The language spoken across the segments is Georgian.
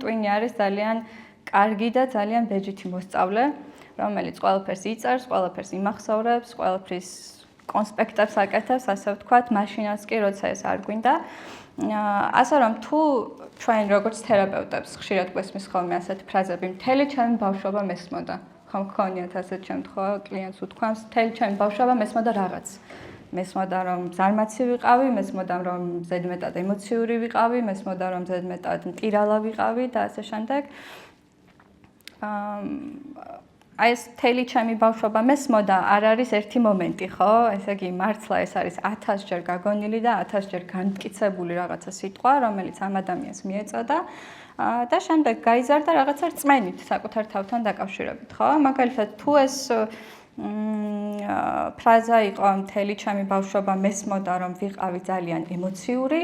ტვინი არის ძალიან კარგი და ძალიან ბეჯითი მოსწავლე, რომელიც ყველაფერს იწერს, ყველაფერს იმახსოვრებს, ყველაფრის კონსპექტებს აკეთებს, ასე ვთქვათ, მაშინაც კი როცა ეს არ გვინდა. ასე რომ თუ ჩვენ როგორც თერაპევტებს ხშირად გვესმის ხოლმე ასეთი ფრაზები, მთელი ჩემი ბავშვობა მესმოდა. ხომ გქონიათ ასეთ შემთხვევა, კლიენტს უთქვამს, მთელი ჩემი ბავშვობა მესმოდა რაღაც. მესმოდა რომ ზარმაცი ვიყავი, მესმოდა რომ ზედმეტად ემოციური ვიყავი, მესმოდა რომ ზედმეტად მტირალა ვიყავი და ასე შემდეგ. აი ეს მთელი ჩემი ბავშვობა მესმოდა, არ არის ერთი მომენტი, ხო? ესე იგი, მართლა ეს არის 1000 ჯერ გაგონილი და 1000 ჯერ განმტკიცებული რაღაცა სიტყვა, რომელიც ამ ადამიანს მიეწოდა და შემდეგ გაიზარდა რაღაცა რწმენით საკუთარ თავთან დაკავშირებით, ხო? მაგალითად, თუ ეს ფრაზა იყო მთელი ჩემი ბავშვობა მესმოდა რომ ვიყავი ძალიან ემოციური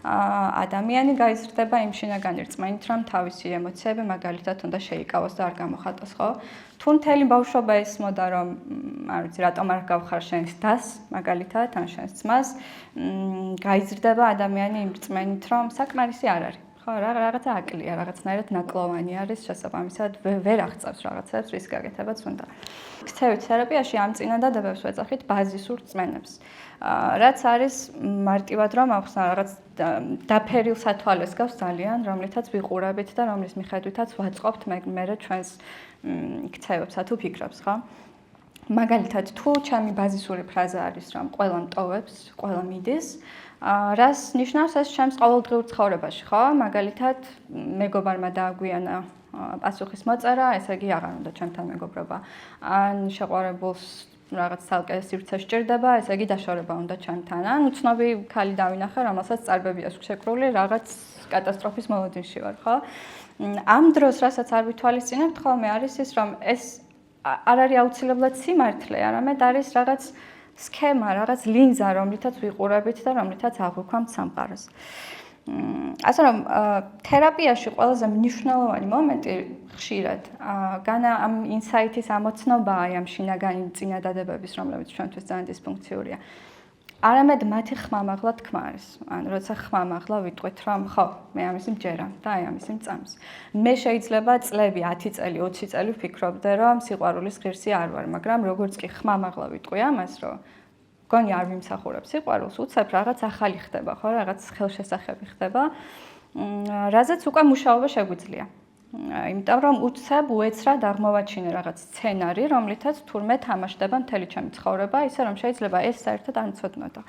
ადამიანი გაიზრდება იმ შინაგანი რწმენით რომ თავისი ემოციები მაგალითად უნდა შეიკავოს და არ გამოხატოს ხო თუ მთელი ბავშვობა ესმოდა რომ არ ვიცი რატომ არ გავხარ შენს დას მაგალითად ან შენს ძმას გაიზრდება ადამიანი იმ რწმენით რომ საკმარისი არ არის ხო რაღაცა აკლია რაღაცნაირად ნაკლოვანი არის შესაბამისად ვერ აღწევს რაღაცებს რის გაკეთებაც უნდა ქცევით თერაპიაში ამ წინადადებებს ვეძახით ბაზისურ რწმენებს რაც არის მარტივად რომ ახსნა რაღაც დაფერილ სათვალეს გავს ძალიან რომლითაც ვიყურებით და რომლის მიხედვითაც ვაწყობთ მე ჩვენს ქცევებსა თუ ფიქრებს ხო მაგალითად თუ ჩემი ბაზისური ფრაზა არის რომ ყველა მტოვებს ყველა მიდის რას ნიშნავს ეს ჩემს ყოველდღიურ ცხოვრებაში, ხო? მაგალითად, მეგობარმა დააგვიანა პასუხის მოწერა, ესე იგი აღარ უნდა ჩემთან მეგობრობა. ან შეყვარებულს რაღაც ცალკე სივრცე სჭირდება, ესე იგი დაშორება უნდა ჩემთან. ან უცნობი ქალი დავინახე, რომელსაც წარბები აქვს შეკრული, რაღაც კატასტროფის მოლოდინში ვარ, ხო? ამ დროს, რასაც არ ვითვალისწინებთ, ხოლმე არის ის, რომ ეს არ არის აუცილებლად სიმართლე, არამედ არის რაღაც სქემა, რაღაც ლინზა, რომლითაც ვიყურებით და რომლითაც აღვიქვამთ სამყაროს. ასე რომ, თერაპიაში ყველაზე მნიშვნელოვანი მომენტი ხშირად, განა ამ ინსაიტის ამოცნობაა ამ შინაგანი წინადადებების, რომლებიც ჩვენთვის ძალიან დისფუნქციურია. არამედ მათი ხმამაღლა თქმა არის. ან როცა ხმამაღლა ვიტყვით, რომ ხო, მე ამისი მჯერა და აი ამისი მწამს. მე შეიძლება წლები, 10 წელი, 20 წელი ვფიქრობდე, რომ სიყვარულის ღირსი არ ვარ, მაგრამ როგორც კი ხმამაღლა ვიტყვი ამას, რომ გონი არ ვიმსახურებ სიყვარულს, უცებ რაღაც ახალი ხდება, ხო, რაღაც ხელშესახები ხდება, რაზეც უკვე მუშაობა შეგვიძლია. იმიტომ რომ უცებ უეცრად აღმოვაჩინე რაღაც სცენარი, რომლითაც თურმე თამაშდება მთელი ჩემი ცხოვრება, ისე რომ შეიძლება ეს საერთოდ არ მცოდნოდა.